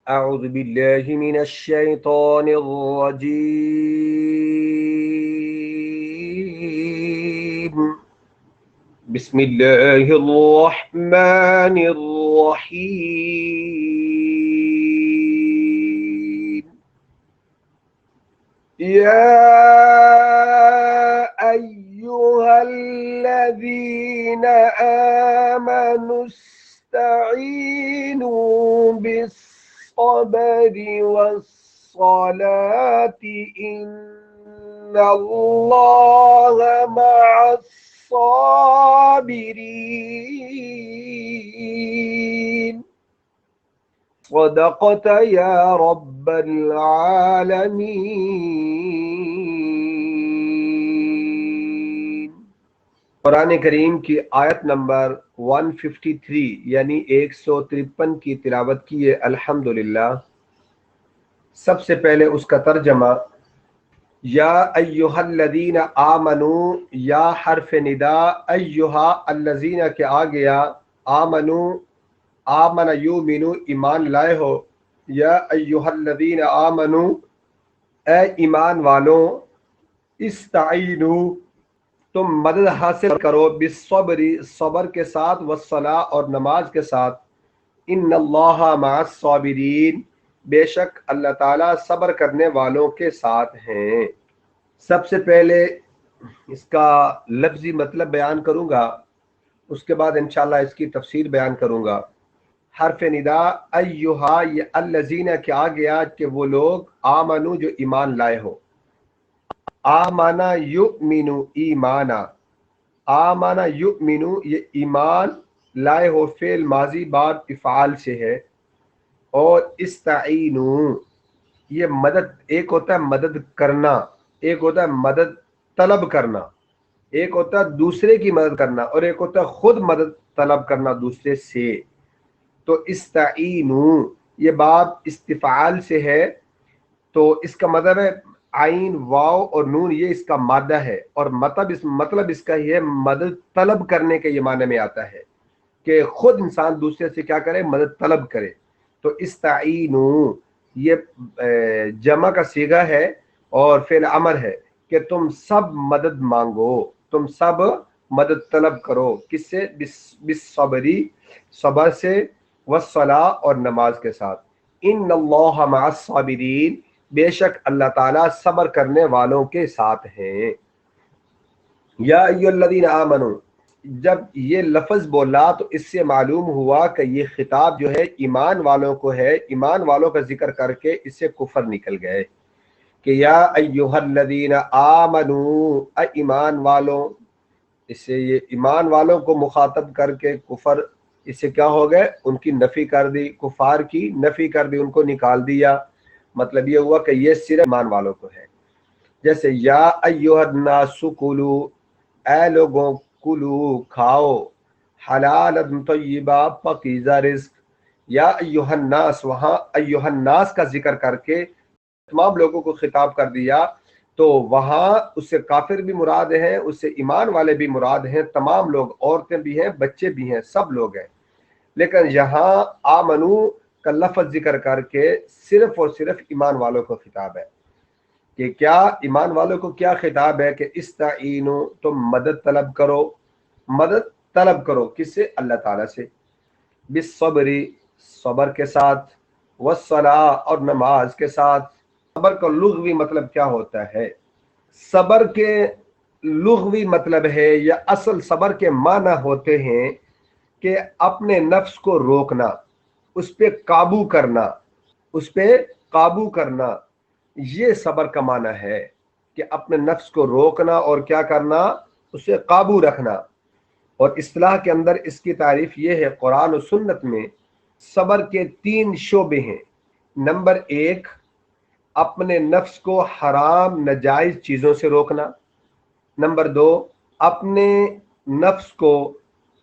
أعوذ بالله من الشيطان الرجيم بسم الله الرحمن الرحيم يا أيها الذين آمنوا استعينوا بالصبر والصلاة إن الله مع الصابرين صدقت يا رب العالمین۔ قرآن کریم کی آیت نمبر 153 یعنی 153 کی تلاوت کیے الحمدللہ۔ سب سے پہلے اس کا ترجمہ، یا ایہا الذین آمنو، یا حرف ندا، ایہا الذین کے آ گیا، آمنو آمن یؤمنو ایمان لائے ہو، یا ایہا الذین آمنو اے ایمان والوں، استعینو تم مدد حاصل کرو، بالصبر صبر کے ساتھ، والصلاۃ اور نماز کے ساتھ، ان اللہ مع الصابرین بے شک اللہ تعالیٰ صبر کرنے والوں کے ساتھ ہیں۔ سب سے پہلے اس کا لفظی مطلب بیان کروں گا، اس کے بعد انشاءاللہ اس کی تفسیر بیان کروں گا۔ حرف ندا ایہا، یہ الذین کے آ گیا کہ وہ لوگ، آمنو جو ایمان لائے ہو، آمنا یؤمنو ایمانا، آمنا یؤمنو یہ ایمان لائے ہو فعل ماضی بعد افعال سے ہے، اور استعینو یہ مدد، ایک ہوتا ہے مدد کرنا، ایک ہوتا ہے مدد طلب کرنا، ایک ہوتا ہے دوسرے کی مدد کرنا، اور ایک ہوتا ہے خود مدد طلب کرنا دوسرے سے۔ تو استعینو یہ باب استفعال سے ہے، تو اس کا مطلب ہے عین واو اور نون یہ اس کا مادہ ہے، اور مطلب اس کا یہ مدد طلب کرنے کے یہ معنی میں آتا ہے کہ خود انسان دوسرے سے کیا کرے، مدد طلب کرے۔ تو استعینو یہ جمع کا صیغہ ہے اور فعل امر ہے کہ تم سب مدد مانگو، تم سب مدد طلب کرو، کس سے؟ بالصبری صبر سے، والصلاۃ اور نماز کے ساتھ، ان اللہ مع الصابرین بے شک اللہ تعالیٰ صبر کرنے والوں کے ساتھ ہیں۔ یا ایھا الذین آمنو، جب یہ لفظ بولا تو اس سے معلوم ہوا کہ یہ خطاب جو ہے ایمان والوں کو ہے، ایمان والوں کا ذکر کر کے اس سے کفر نکل گئے کہ یا ایھا الذین آمنو اے ایمان والوں، اس سے یہ ایمان والوں کو مخاطب کر کے کفر، اس سے کیا ہو گئے، ان کی نفی کر دی، کفار کی نفی کر دی، ان کو نکال دیا۔ مطلب یہ ہوا کہ یہ صرف ایمان والوں کو ہے۔ جیسے یا ایھا الناس کلوا، اے لوگوں کلو کھاؤ، حلالا طیبا پاکیزہ رزق، یا ایھا الناس وہاں ایھا الناس کا ذکر کر کے تمام لوگوں کو خطاب کر دیا، تو وہاں اس سے کافر بھی مراد ہیں، اس سے ایمان والے بھی مراد ہیں، تمام لوگ، عورتیں بھی ہیں، بچے بھی ہیں، سب لوگ ہیں۔ لیکن یہاں آمنو کا لفظ ذکر کر کے صرف اور صرف ایمان والوں کو خطاب ہے کہ کیا ایمان والوں کو کیا خطاب ہے کہ استعینو تم مدد طلب کرو، مدد طلب کرو کس سے؟ اللہ تعالیٰ سے، بالصبری صبر کے ساتھ، والصلاۃ اور نماز کے ساتھ۔ صبر کا لغوی مطلب کیا ہوتا ہے؟ صبر کے لغوی مطلب ہے یا اصل صبر کے معنی ہوتے ہیں کہ اپنے نفس کو روکنا، اس پہ قابو کرنا، اس پہ قابو کرنا، یہ صبر کا معنی ہے کہ اپنے نفس کو روکنا اور کیا کرنا، اسے قابو رکھنا۔ اور اصطلاح کے اندر اس کی تعریف یہ ہے، قرآن و سنت میں صبر کے 3 شعبے ہیں۔ نمبر 1، اپنے نفس کو حرام ناجائز چیزوں سے روکنا۔ نمبر 2، اپنے نفس کو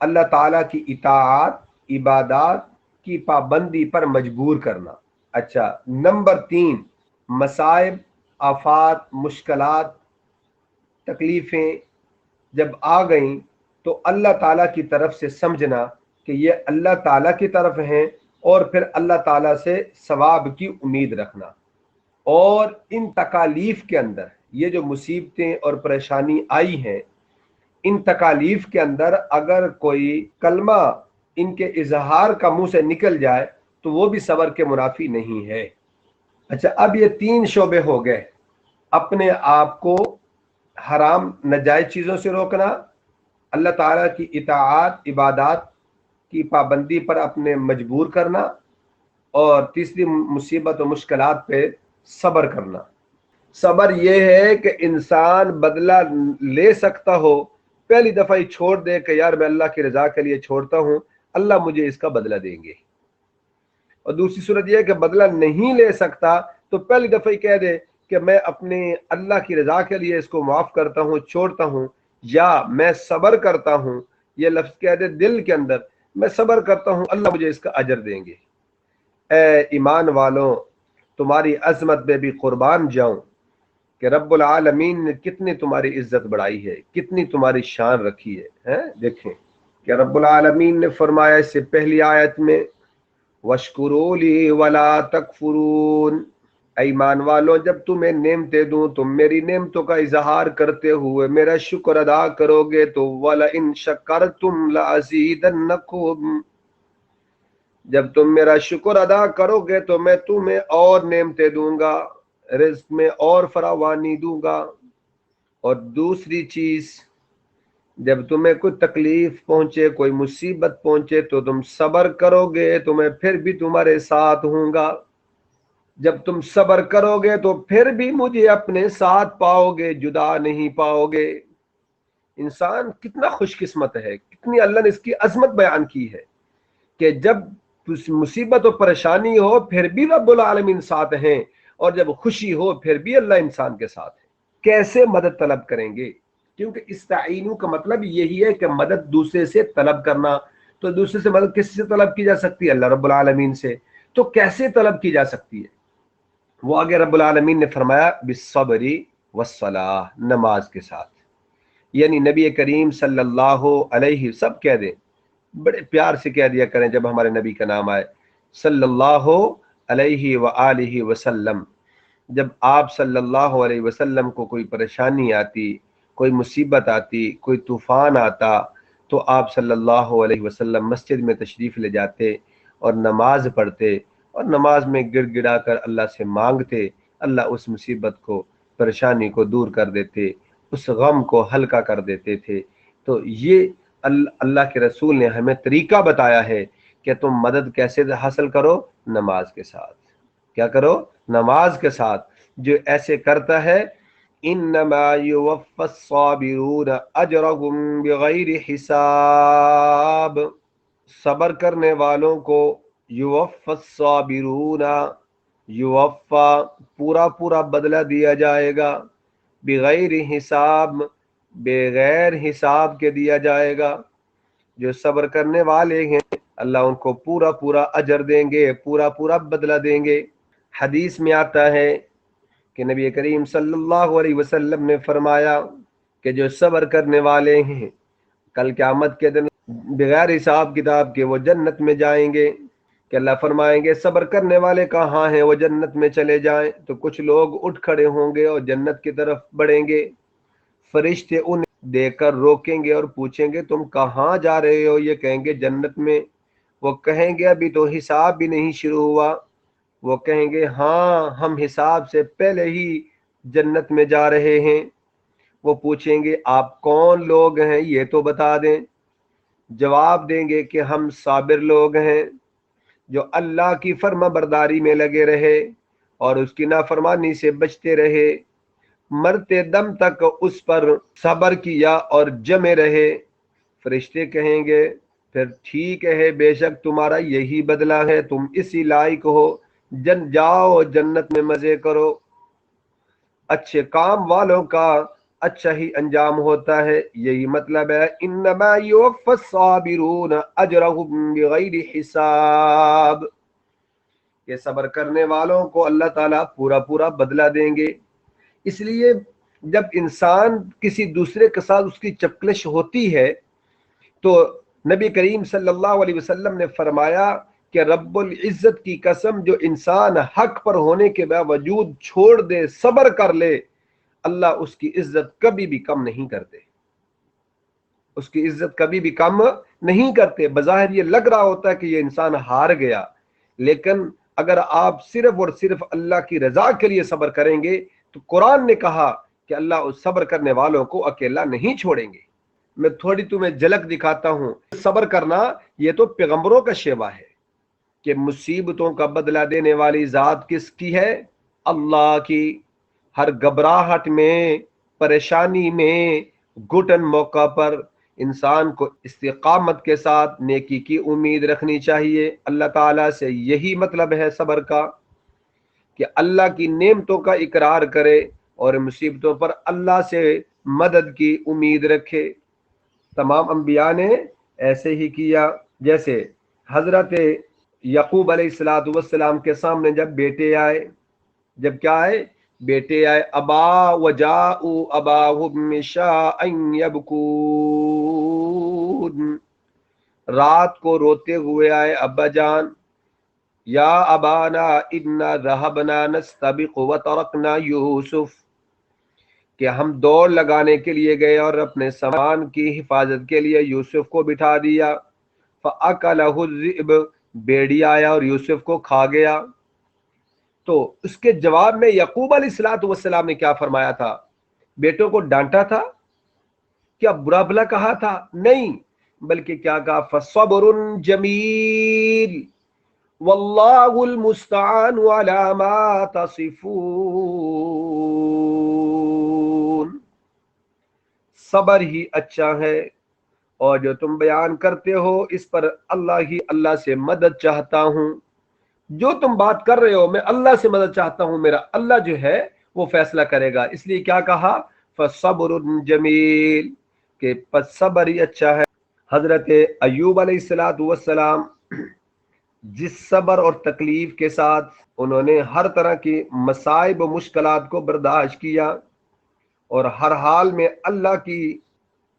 اللہ تعالیٰ کی اطاعت، عبادات کی پابندی پر مجبور کرنا۔ اچھا، نمبر 3، مصائب، آفات، مشکلات، تکلیفیں جب آ گئیں تو اللہ تعالیٰ کی طرف سے سمجھنا کہ یہ اللہ تعالیٰ کی طرف ہیں اور پھر اللہ تعالیٰ سے ثواب کی امید رکھنا۔ اور ان تکالیف کے اندر یہ جو مصیبتیں اور پریشانی آئی ہیں، ان تکالیف کے اندر اگر کوئی کلمہ ان کے اظہار کا منہ سے نکل جائے تو وہ بھی صبر کے منافی نہیں ہے۔ اچھا، اب یہ 3 شعبے ہو گئے: اپنے آپ کو حرام ناجائز چیزوں سے روکنا، اللہ تعالیٰ کی اطاعت عبادات کی پابندی پر اپنے مجبور کرنا، اور تیسری مصیبت و مشکلات پہ صبر کرنا۔ صبر یہ ہے کہ انسان بدلہ لے سکتا ہو، پہلی دفعہ ہی چھوڑ دے کہ یار میں اللہ کی رضا کے لیے چھوڑتا ہوں، اللہ مجھے اس کا بدلہ دیں گے۔ اور دوسری صورت یہ ہے کہ بدلہ نہیں لے سکتا تو پہلی دفعہ ہی کہہ دے کہ میں اپنے اللہ کی رضا کے لیے اس کو معاف کرتا ہوں، چھوڑتا ہوں، یا میں صبر کرتا ہوں، یہ لفظ کہہ دے دل کے اندر، میں صبر کرتا ہوں، اللہ مجھے اس کا اجر دیں گے۔ اے ایمان والوں، تمہاری عظمت میں بھی قربان جاؤں کہ رب العالمین نے کتنی تمہاری عزت بڑھائی ہے، کتنی تمہاری شان رکھی ہے۔ دیکھیں کہ رب العالمین نے فرمایا اس سے پہلی آیت میں وَاشْكُرُوا لِي وَلَا تَكْفُرُونَ، ایمان والوں جب تمہیں نعمتیں دوں تم میری نعمتوں کا اظہار کرتے ہوئے میرا شکر ادا کرو گے تو وَلَئِن شَكَرْتُمْ لَأَزِيدَنَّكُمْ، جب تم میرا شکر ادا کرو گے تو میں تمہیں اور نعمتیں دوں گا، رزق میں اور فراوانی دوں گا۔ اور دوسری چیز، جب تمہیں کوئی تکلیف پہنچے، کوئی مصیبت پہنچے تو تم صبر کرو گے تو میں پھر بھی تمہارے ساتھ ہوں گا۔ جب تم صبر کرو گے تو پھر بھی مجھے اپنے ساتھ پاؤ گے، جدا نہیں پاؤ گے۔ انسان کتنا خوش قسمت ہے، کتنی اللہ نے اس کی عظمت بیان کی ہے کہ جب مصیبت و پریشانی ہو پھر بھی رب العالمین ساتھ ہیں، اور جب خوشی ہو پھر بھی اللہ انسان کے ساتھ ہے۔ کیسے مدد طلب کریں گے؟ کیونکہ استعینوا کا مطلب یہی ہے کہ مدد دوسرے سے طلب کرنا۔ تو دوسرے سے مدد کس سے طلب کی جا سکتی ہے؟ اللہ رب العالمین سے۔ تو کیسے طلب کی جا سکتی ہے؟ وہ آگے رب العالمین نے فرمایا بالصبر والصلاۃ، نماز کے ساتھ۔ یعنی نبی کریم صلی اللہ علیہ، سب کہہ دیں، بڑے پیار سے کہہ دیا کریں جب ہمارے نبی کا نام آئے، صلی اللہ علیہ وآلہ وسلم۔ جب آپ صلی اللہ علیہ وسلم کو کوئی پریشانی آتی، کوئی مصیبت آتی، کوئی طوفان آتا، تو آپ صلی اللہ علیہ وسلم مسجد میں تشریف لے جاتے اور نماز پڑھتے، اور نماز میں گڑ گڑا کر اللہ سے مانگتے، اللہ اس مصیبت کو، پریشانی کو دور کر دیتے، اس غم کو ہلکا کر دیتے تھے۔ تو یہ اللہ کے رسول نے ہمیں طریقہ بتایا ہے کہ تم مدد کیسے حاصل کرو؟ نماز کے ساتھ۔ کیا کرو؟ نماز کے ساتھ۔ جو ایسے کرتا ہے انما یوفی الصابرون اجرهم بغیر حساب، صبر کرنے والوں کو یوفی الصابرون، یوفا پورا پورا بدلہ دیا جائے گا، بغیر حساب، بغیر حساب کے دیا جائے گا۔ جو صبر کرنے والے ہیں اللہ ان کو پورا پورا اجر دیں گے، پورا پورا بدلہ دیں گے۔ حدیث میں آتا ہے کہ نبی کریم صلی اللہ علیہ وسلم نے فرمایا کہ جو صبر کرنے والے ہیں کل قیامت کے دن بغیر حساب کتاب کے وہ جنت میں جائیں گے۔ کہ اللہ فرمائیں گے صبر کرنے والے کہاں ہیں، وہ جنت میں چلے جائیں۔ تو کچھ لوگ اٹھ کھڑے ہوں گے اور جنت کی طرف بڑھیں گے، فرشتے انہیں دیکھ کر روکیں گے اور پوچھیں گے تم کہاں جا رہے ہو؟ یہ کہیں گے جنت میں۔ وہ کہیں گے ابھی تو حساب بھی نہیں شروع ہوا۔ وہ کہیں گے ہاں ہم حساب سے پہلے ہی جنت میں جا رہے ہیں۔ وہ پوچھیں گے آپ کون لوگ ہیں یہ تو بتا دیں۔ جواب دیں گے کہ ہم صابر لوگ ہیں جو اللہ کی فرما برداری میں لگے رہے اور اس کی نافرمانی سے بچتے رہے، مرتے دم تک اس پر صبر کیا اور جمے رہے۔ فرشتے کہیں گے پھر ٹھیک ہے، بے شک تمہارا یہی بدلہ ہے، تم اسی لائق ہو، جاؤ جنت میں مزے کرو۔ اچھے کام والوں کا اچھا ہی انجام ہوتا ہے، یہی مطلب ہے انما یوفی الصابرون اجرهم بغیر حساب، یہ صبر کرنے والوں کو اللہ تعالیٰ پورا پورا بدلہ دیں گے۔ اس لیے جب انسان کسی دوسرے کے ساتھ اس کی چپکلش ہوتی ہے تو نبی کریم صلی اللہ علیہ وسلم نے فرمایا کہ رب العزت کی قسم جو انسان حق پر ہونے کے باوجود چھوڑ دے، صبر کر لے، اللہ اس کی عزت کبھی بھی کم نہیں کرتے، اس کی عزت کبھی بھی کم نہیں کرتے۔ بظاہر یہ لگ رہا ہوتا ہے کہ یہ انسان ہار گیا، لیکن اگر آپ صرف اور صرف اللہ کی رضا کے لیے صبر کریں گے تو قرآن نے کہا کہ اللہ اس صبر کرنے والوں کو اکیلا نہیں چھوڑیں گے۔ میں تھوڑی تمہیں جھلک دکھاتا ہوں۔ صبر کرنا یہ تو پیغمبروں کا شیوا ہے کہ مصیبتوں کا بدلہ دینے والی ذات کس کی ہے؟ اللہ کی۔ ہر گھبراہٹ میں، پریشانی میں، گھٹن موقع پر انسان کو استقامت کے ساتھ نیکی کی امید رکھنی چاہیے۔ اللہ تعالیٰ سے یہی مطلب ہے صبر کا، کہ اللہ کی نعمتوں کا اقرار کرے اور مصیبتوں پر اللہ سے مدد کی امید رکھے۔ تمام انبیاء نے ایسے ہی کیا۔ جیسے حضرت یعقوب علیہ السلام کے سامنے جب بیٹے آئے، جب کیا آئے؟ بیٹے آئے، ابا وجاءوا اباہم عشاء یبکون، رات کو روتے ہوئے آئے ابا جان، یا ابانا انا ذهبنا نستبق وترکنا یوسف، کہ ہم دوڑ لگانے کے لیے گئے اور اپنے سامان کی حفاظت کے لیے یوسف کو بٹھا دیا۔ فَأَكَلَهُ الذِّئْبُ، بھیڑیا آیا اور یوسف کو کھا گیا۔ تو اس کے جواب میں یعقوب علیہ السلام نے کیا فرمایا تھا؟ بیٹوں کو ڈانٹا تھا؟ کیا برا بھلا کہا تھا؟ نہیں، بلکہ کیا کہا؟ فَصَبْرٌ جَمِيلٌ وَاللَّهُ الْمُسْتَعَانُ عَلَى مَا تَصِفُونَ، صبر ہی اچھا ہے، اور جو تم بیان کرتے ہو اس پر اللہ سے مدد چاہتا ہوں۔ جو تم بات کر رہے ہو میں اللہ سے مدد چاہتا ہوں، میرا اللہ جو ہے وہ فیصلہ کرے گا۔ اس لیے کیا کہا؟ فَصَبْرٌ جَمِيلٌ، کہ پس صبر ہی اچھا ہے۔ حضرت ایوب علیہ السلام جس صبر اور تکلیف کے ساتھ انہوں نے ہر طرح کی مصائب و مشکلات کو برداشت کیا اور ہر حال میں اللہ کی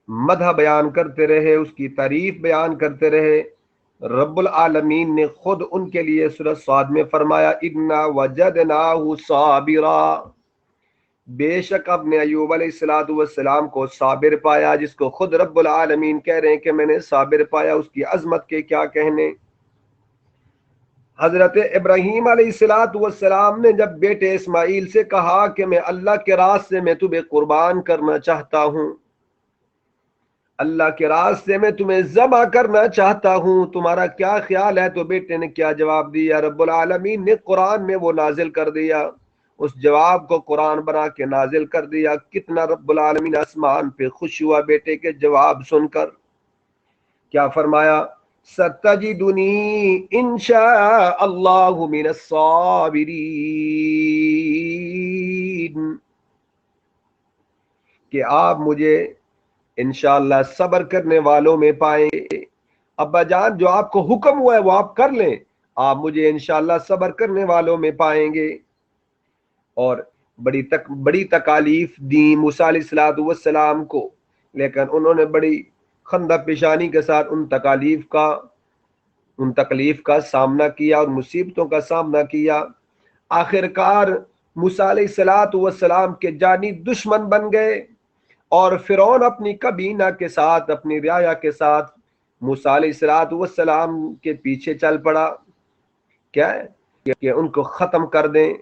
مدح بیان کرتے رہے، اس کی تعریف بیان کرتے رہے، رب العالمین نے خود ان کے لیے سورہ صاد میں فرمایا اِنَّا وَجَدْنَاهُ صَابِرًا، بے شک اپنے ایوب علیہ السلام کو صابر پایا، جس کو خود رب العالمین کہہ رہے ہیں کہ میں نے صابر پایا، اس کی عظمت کے کیا کہنے۔ حضرت ابراہیم علیہ السلام نے جب بیٹے اسماعیل سے کہا کہ میں اللہ کے راستے میں تمہیں قربان کرنا چاہتا ہوں، اللہ کے راستے میں تمہیں ذبح کرنا چاہتا ہوں، تمہارا کیا خیال ہے؟ تو بیٹے نے کیا جواب دیا؟ رب العالمین نے قرآن میں وہ نازل کر دیا، اس جواب کو قرآن بنا کے نازل کر دیا۔ کتنا رب العالمین آسمان پہ خوش ہوا بیٹے کے جواب سن کر۔ کیا فرمایا؟ ستجدنی انشاء اللہ من الصابرین، کہ آپ مجھے انشاءاللہ صبر کرنے والوں میں پائیں گے۔ ابا جان جو آپ کو حکم ہوا ہے وہ آپ کر لیں، آپ مجھے انشاءاللہ صبر کرنے والوں میں پائیں گے۔ اور بڑی تکالیف دی موسیٰ علیہ السلام کو، لیکن انہوں نے بڑی خندہ پیشانی کے ساتھ ان تکلیف کا سامنا کیا اور مصیبتوں کا سامنا کیا۔ آخرکار موسیٰ علیہ السلام کے جانی دشمن بن گئے، اور فرعون اپنی کابینہ کے ساتھ، اپنی رعایا کے ساتھ موسیٰ علیہ السلام کے پیچھے چل پڑا، کیا ہے کہ ان کو ختم کر دیں۔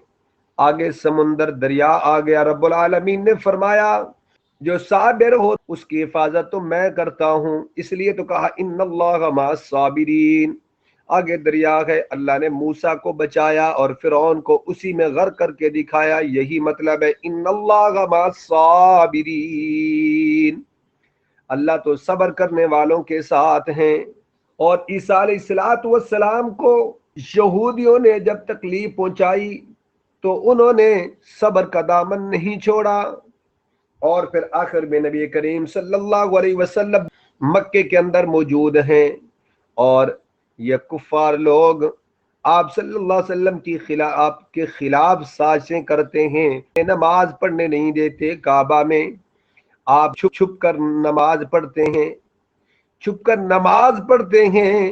آگے سمندر دریا آ گیا، رب العالمین نے فرمایا جو صابر ہو اس کی حفاظت تو میں کرتا ہوں، اس لیے تو کہا ان اللہ مع الصابرین۔ آگے دریا ہے، اللہ نے موسیٰ کو بچایا اور فرعون کو اسی میں غرق کر کے دکھایا۔ یہی مطلب ہے ان اللہ مع الصابرین، اللہ تو صبر کرنے والوں کے ساتھ ہیں۔ اور عیسیٰ علیہ السلام کو یہودیوں نے جب تکلیف پہنچائی تو انہوں نے صبر کا دامن نہیں چھوڑا، اور پھر آخر میں نبی کریم صلی اللہ علیہ وسلم مکے کے اندر موجود ہیں، اور یہ کفار لوگ آپ صلی اللہ علیہ وسلم آپ کے خلاف سازشیں کرتے ہیں، نماز پڑھنے نہیں دیتے کعبہ میں، آپ چھپ چھپ کر نماز پڑھتے ہیں، چھپ کر نماز پڑھتے ہیں،